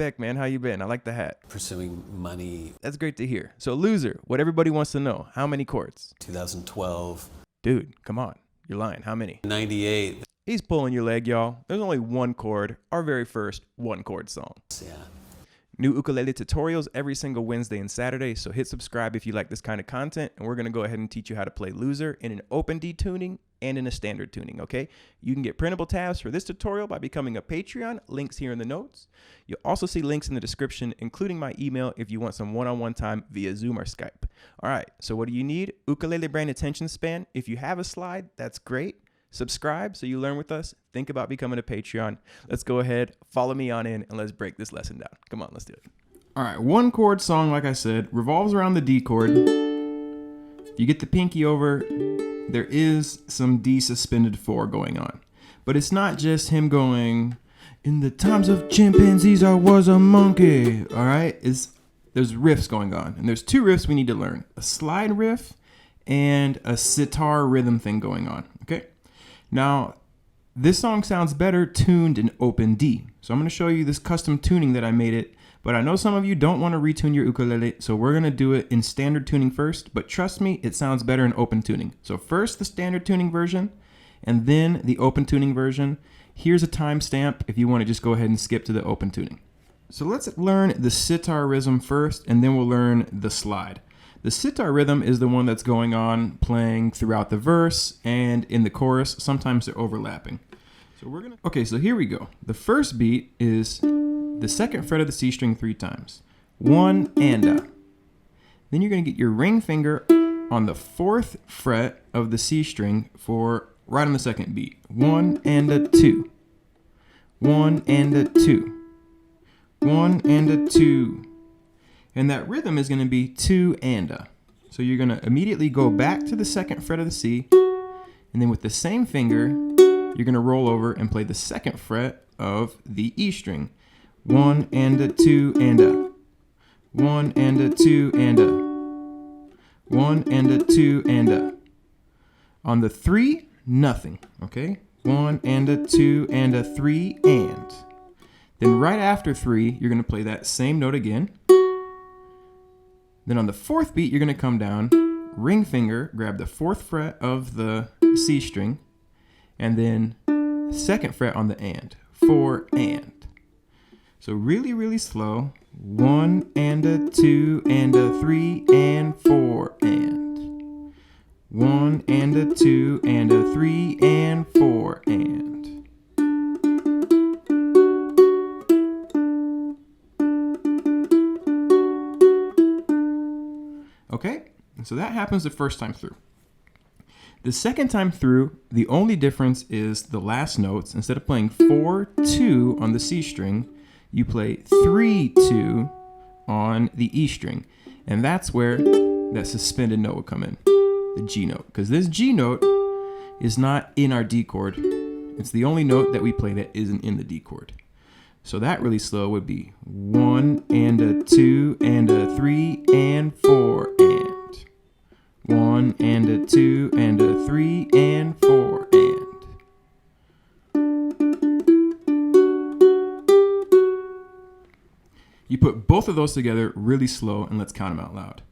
Beck, man. How you been? I like the hat. Pursuing money. That's great to hear. So loser, what everybody wants to know. How many chords? 2012. Dude, come on. You're lying. How many? 98. He's pulling your leg, y'all. There's only one chord. Our very first one chord song. Yeah. New ukulele tutorials every single Wednesday and Saturday, so hit subscribe if you like this kind of content, and we're going to go ahead and teach you how to play loser in an open D tuning and in a standard tuning, okay? You can get printable tabs for this tutorial by becoming a Patreon, links here in the notes. You'll also see links in the description, including my email if you want some one-on-one time via Zoom or Skype. All right, so what do you need? Ukulele brain attention span. If you have a slide, that's great. Subscribe so you learn with us. Think about becoming a Patreon. Let's go ahead, follow me on in, and let's break this lesson down. Come on, let's do it. All right, one chord song, like I said, revolves around the D chord. If you get the pinky over, there is some D suspended 4 going on. But it's not just him going, in the times of chimpanzees I was a monkey. All right, there's riffs going on. And there's two riffs we need to learn. A slide riff and a sitar rhythm thing going on, okay? Now, this song sounds better tuned in open D. So I'm going to show you this custom tuning that I made it. But I know some of you don't want to retune your ukulele, so we're going to do it in standard tuning first. But trust me, it sounds better in open tuning. So first the standard tuning version, and then the open tuning version. Here's a timestamp if you want to just go ahead and skip to the open tuning. So let's learn the sitar rhythm first, and then we'll learn the slide. The sitar rhythm is the one that's going on playing throughout the verse and in the chorus. Sometimes they're overlapping. Okay, so here we go. The first beat is the second fret of the C string 3 times. 1 and a. Then you're going to get your ring finger on the 4th fret of the C string for right on the second beat. 1 and a 2. 1 and a 2. 1 and a 2. And that rhythm is going to be 2 and a. So you're going to immediately go back to the second fret of the C, and then with the same finger, you're going to roll over and play the second fret of the E string. 1 and a 2 and a. 1 and a 2 and a. 1 and a 2 and a. On the 3, nothing, okay? 1 and a 2 and a 3 and. Then right after 3, you're going to play that same note again. Then on the 4th beat, you're going to come down, ring finger, grab the 4th fret of the C string, and then 2nd fret on the and. 4 and. So really, really slow. 1 and a 2 and a 3 and 4 and. 1 and a 2 and a 3 and 4 and. Okay, so that happens the first time through. The second time through, the only difference is the last notes. Instead of playing 4-2 on the C string, you play 3-2 on the E string. And that's where that suspended note will come in, the G note. Because this G note is not in our D chord. It's the only note that we play that isn't in the D chord. So that really slow would be 1 and a 2 and a 3 and 4 and. 1 and a 2 and a 3 and 4 and. You put both of those together really slow, and let's count them out loud.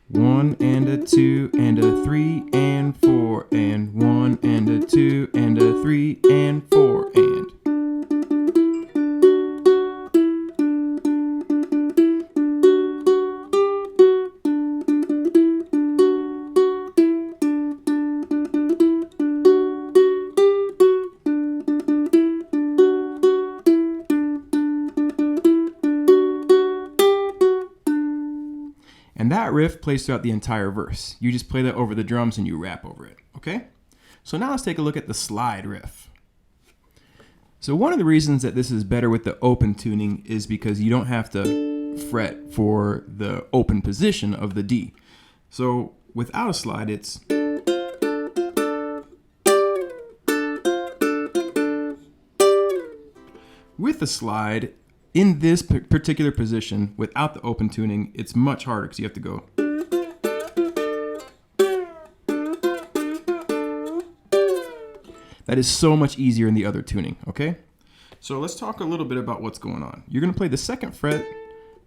1 and a 2 and a 3 and 4 and. 1 and a 2 and a 3 and 4 and. And that riff plays throughout the entire verse. You just play that over the drums and you rap over it, okay? So now let's take a look at the slide riff. So one of the reasons that this is better with the open tuning is because you don't have to fret for the open position of the D. So without a slide, it's... With the slide, in this particular position, without the open tuning, it's much harder because you have to go. That is so much easier in the other tuning, okay? So let's talk a little bit about what's going on. You're going to play the second fret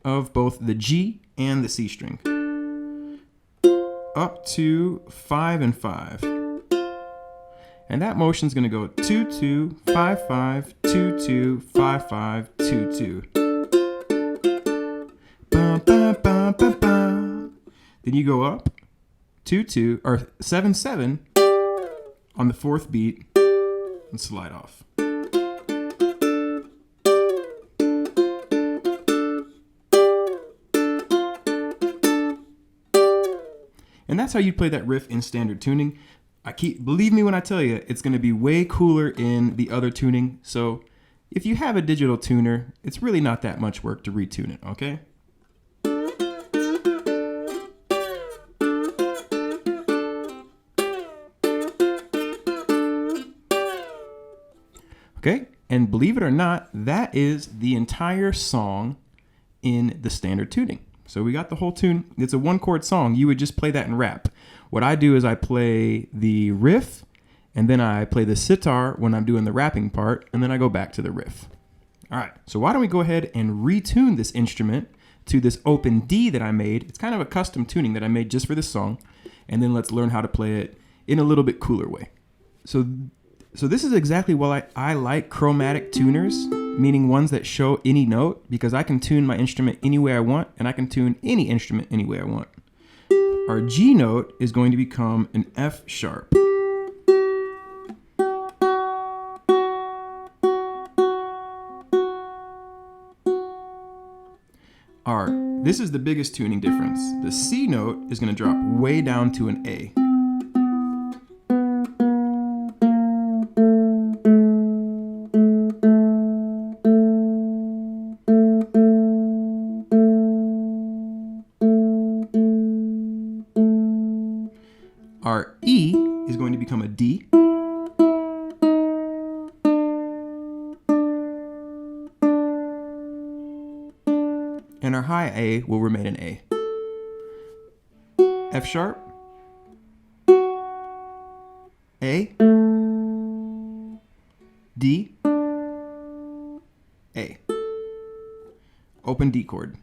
of both the G and the C string up to 5 and 5. And that motion is going to go 2 2 5 5 2 2 5 5 2 2. Ba, ba, ba, ba, ba. Then you go up 2 2 or 7 7 on the fourth beat and slide off. And that's how you play that riff in standard tuning. Believe me when I tell you, it's going to be way cooler in the other tuning. So if you have a digital tuner, it's really not that much work to retune it, okay? Okay, and believe it or not, that is the entire song in the standard tuning. So we got the whole tune. It's a one chord song. You would just play that in rap. What I do is I play the riff, and then I play the sitar when I'm doing the rapping part, and then I go back to the riff. All right, so why don't we go ahead and retune this instrument to this open D that I made. It's kind of a custom tuning that I made just for this song, and then let's learn how to play it in a little bit cooler way. So this is exactly why I like chromatic tuners, meaning ones that show any note, because I can tune my instrument any way I want, and I can tune any instrument any way I want. Our G note is going to become an F sharp. This is the biggest tuning difference. The C note is going to drop way down to an A. Our E is going to become a D. And our high A will remain an A. F sharp, A, D, A. Open D chord.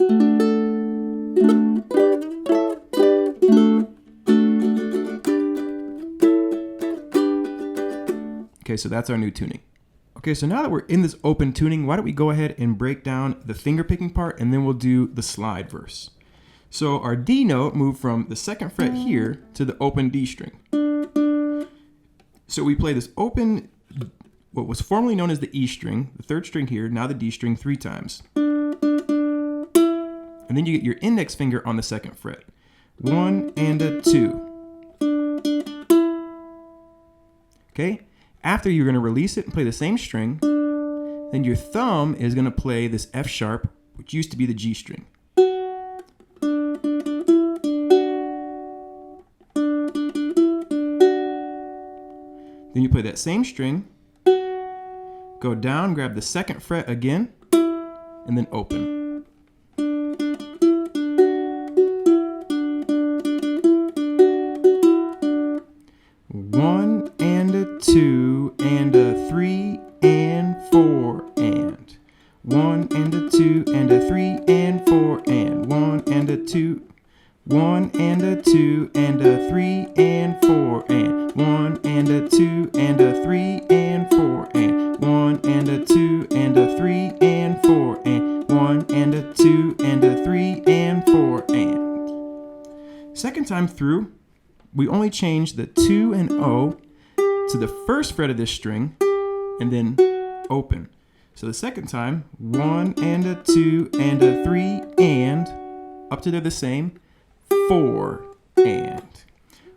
Okay, so that's our new tuning. Okay, so now that we're in this open tuning, why don't we go ahead and break down the finger picking part, and then we'll do the slide verse. So our D note moved from the second fret here to the open D string. So we play this open, what was formerly known as the E string, the third string here, now the D string 3 times. And then you get your index finger on the second fret. 1 and a 2. Okay? After you're going to release it and play the same string, then your thumb is going to play this F sharp, which used to be the G string. Then you play that same string, go down, grab the second fret again, and then open. One and a 2 and a 3 and 4 and 1 and a 2 and a 3 and 4 and 1 and a 2, 1 and a 2 and a 3 and 4 and 1 and a 2 and a 3 and 4 and 1 and a 2 and a 3 and 4 and 1 and a 2 and a 3 and 4 and. Second time through, we only change the 2 and O to the first fret of this string and then open. So the second time, 1 and a 2 and a 3 and, up to there the same, 4 and.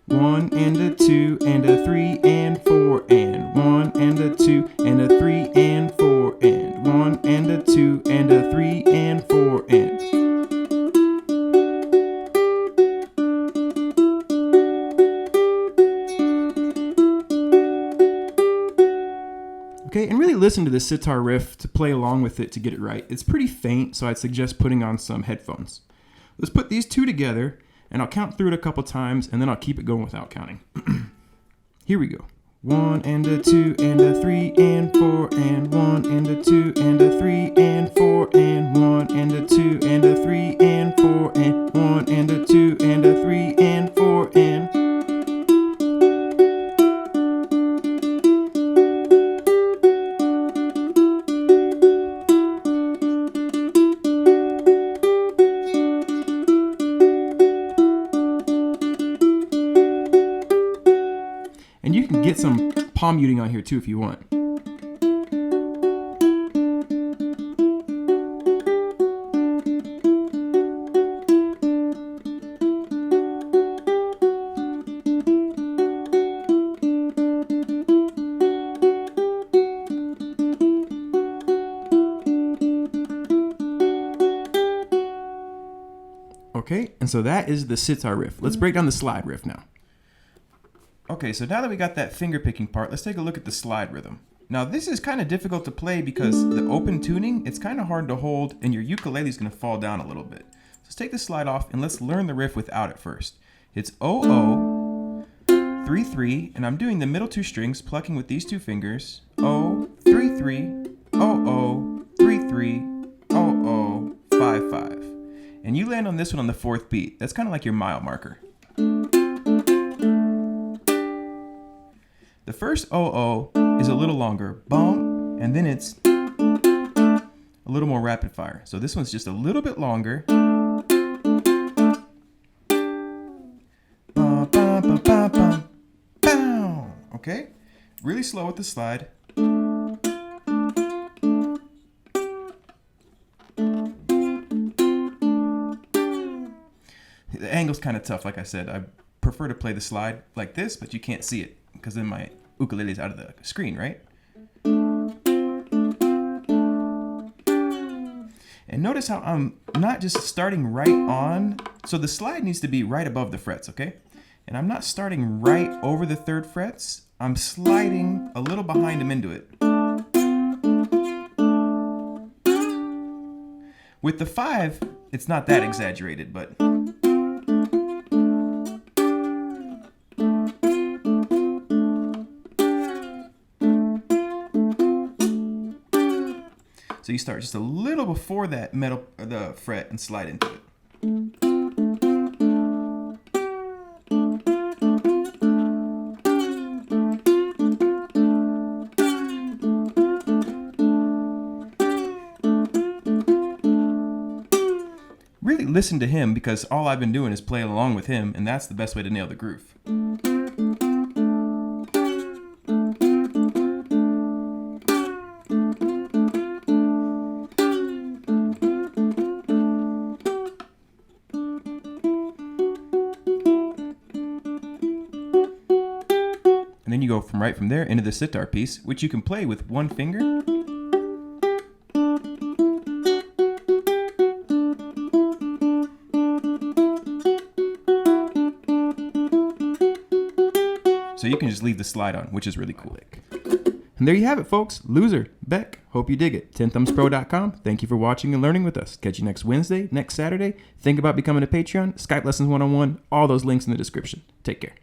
1 and a 2 and a 3 and 4 and 1 and a 2 and a 3 and 4 and 1 and a 2 and a 3 and 4 and. Okay, and really listen to the sitar riff to play along with it to get it right. It's pretty faint, so I'd suggest putting on some headphones. Let's put these two together, and I'll count through it a couple times, and then I'll keep it going without counting. Here we go. 1 and a 2 and a 3 and 4 and 1 and a 2 and a 3 and 4 and 1 and a 2 and a 3 and 4 and 1 and a 2 and a 3 and 4 and. And you can get some palm muting on here too if you want. Okay, and so that is the sitar riff. Let's break down the slide riff now. Okay, so now that we got that finger picking part, let's take a look at the slide rhythm. Now this is kind of difficult to play because the open tuning, it's kind of hard to hold and your ukulele is going to fall down a little bit. So let's take the slide off and let's learn the riff without it first. It's 0, 0, 3, 3, and I'm doing the middle two strings, plucking with these two fingers. 0, 3, 3, 0, 0, 3, 3, 0, 0, 5, 5. And you land on this one on the fourth beat. That's kind of like your mile marker. The first 0, 0 is a little longer, boom, and then it's a little more rapid fire. So this one's just a little bit longer. Okay, really slow with the slide. The angle's kind of tough, like I said. I prefer to play the slide like this, but you can't see it because then my ukulele is out of the screen, right? And notice how I'm not just starting right on. So the slide needs to be right above the frets, okay? And I'm not starting right over the third frets. I'm sliding a little behind them into it. With the 5, it's not that exaggerated, but so you start just a little before that the fret and slide into it. Really listen to him because all I've been doing is playing along with him, and that's the best way to nail the groove. And then you go right from there into the sitar piece, which you can play with one finger. So you can just leave the slide on, which is really cool. And there you have it, folks. Loser, Beck. Hope you dig it. 10thumbspro.com. Thank you for watching and learning with us. Catch you next Wednesday, next Saturday. Think about becoming a Patreon, Skype lessons 101, all those links in the description. Take care.